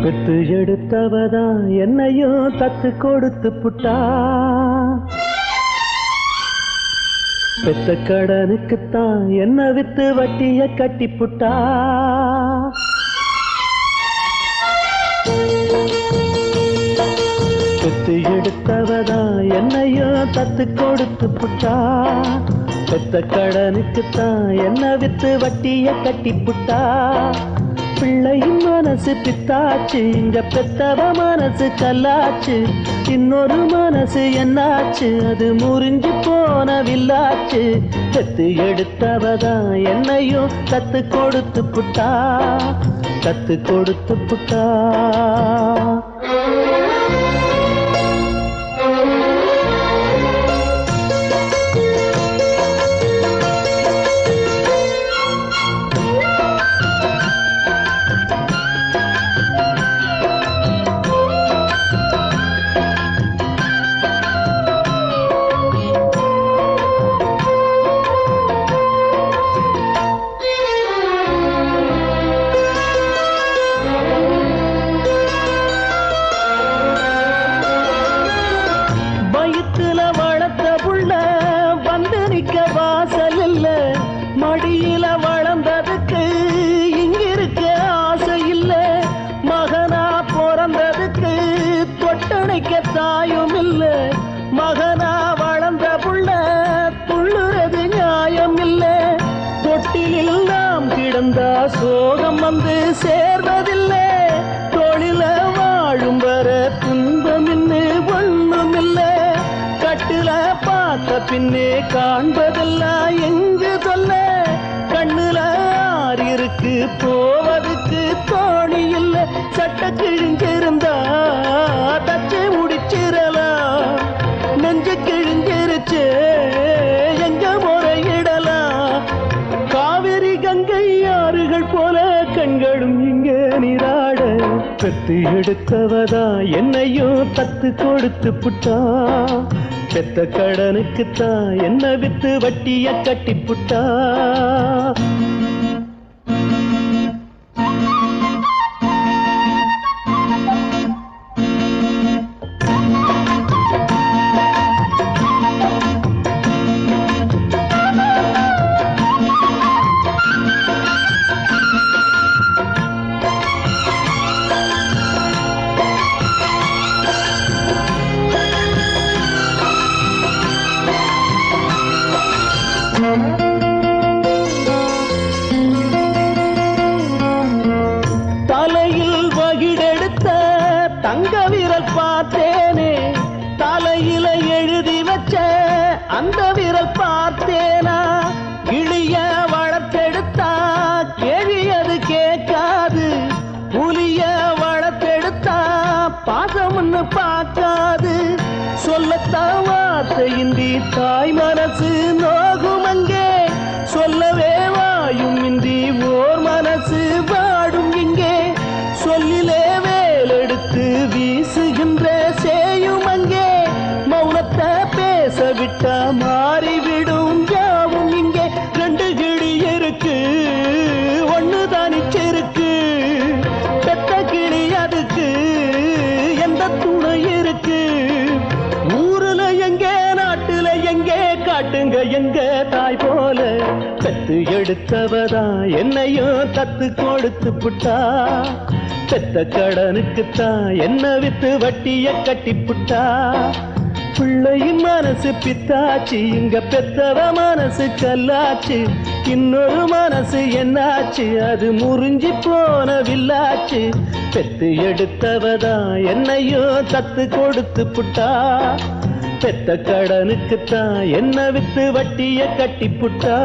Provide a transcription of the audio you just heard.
பெத்து எடுத்தவதா என்னையும் தத்து கொடுத்து புட்டா. பெத்த கடனுக்குத்தான் என்ன வித்து வட்டிய கட்டி புட்டா. பெத்து எடுத்தவதா என்னையும் தத்து கொடுத்து புட்டா. பெத்த கடனுக்குத்தான் என்ன வித்து வட்டிய கட்டி புட்டா. பிள்ளையின் மனசு பித்தாச்சு, இங்க பெத்தவ மனசு கல்லாச்சு. இன்னொரு மனசு என்னாச்சு, அது முறிஞ்சு போன வில்லாச்சு. பெத்து எடுத்தவதான் என்னையும் தத்து கொடுத்து புட்டா. தத்து கொடுத்து புட்டா. வளர்த்த புள்ள வந்து நிக்க வாசல் இல்ல. மடியில வளர்ந்ததுக்கு இங்கிருக்க ஆசை இல்ல. மகனா பிறந்ததுக்கு தொட்டணைக்க தாயும் இல்ல. மகனா வளர்ந்த புள்ள துள்ளுறது நியாயம் இல்ல. தொட்டிலில் நாம் கிடந்தா சோகம் வந்து சேர்வதில்லை. தொழில வாழும் வர துன்பம் இன்னும் ஒண்ணும் இல்லை. கட்டுல பார்த்த பின்னே காண்பதெல்லாம் எங்கு சொல்ல. கண்ணுல ஆறு இருக்கு போவதுக்கு தோணி இல்ல. சட்ட கிழிஞ்சிருந்தா தச்சு முடிச்சிடலாம். நெஞ்சு கிழிஞ்சிருச்சு எங்க முறையிடலாம். காவிரி கங்கை ஆறுகள் போல கண்களும் இங்க நீராட. பெத்து எடுத்தவதா என்னையும் தத்து கொடுத்து புட்டா. பெத்த கடனுக்குத்தான் என்ன வித்து வட்டிய கட்டி புட்டா. தலையில் வகிடெடுத்த தங்க விரல் பார்த்தேனே. தலையில எழுதி வச்ச அந்த விரல் பார்த்தேனா. கிளிய வளர்த்தெடுத்தா கேள்வி அது கேட்காது. புலிய வளர்த்தெடுத்தா பாசம்னு பார்க்காது. சொல்லத்தான் வார்த்தையின்றி தாய் மனசு நோகும் அங்கே. சொல்லவே வாயும் இன்றி ஓர் மனசு வாடும் இங்கே. சொல்லிலே வேலெடுத்து வீசுகின்ற சேயும் அங்கே. மௌனத்தை பேச விட்டா மாறிவிடும் யாவும் இங்கே. ரெண்டு கிளி இருக்கு ஒண்ணு தானிச்சிருக்கு. பெத்த கிளி அதுக்கு எந்த துணை இருக்கு. ஊருல எங்கே நாட்டுல எங்கே காட்டுங்க எங்க தாய் போல. பெத்து எடுத்தவதா என்னையும் தத்து கொடுத்து புட்டா. பெத்த கடனுக்குத்தான் என்ன வித்து வட்டிய கட்டி புட்டா. பிள்ளையின் மனசு பித்தாச்சு, இங்க பெத்தவ மனசு கல்லாச்சு. இன்னொரு மனசு என்னாச்சு, அது முறிஞ்சி போன வில்லாச்சு. பெத்து எடுத்தவதா என்னையும் தத்து கொடுத்து புட்டா. பெத்த கடனுக்குத்தான் என்ன வித்து வட்டிய கட்டி புட்டா.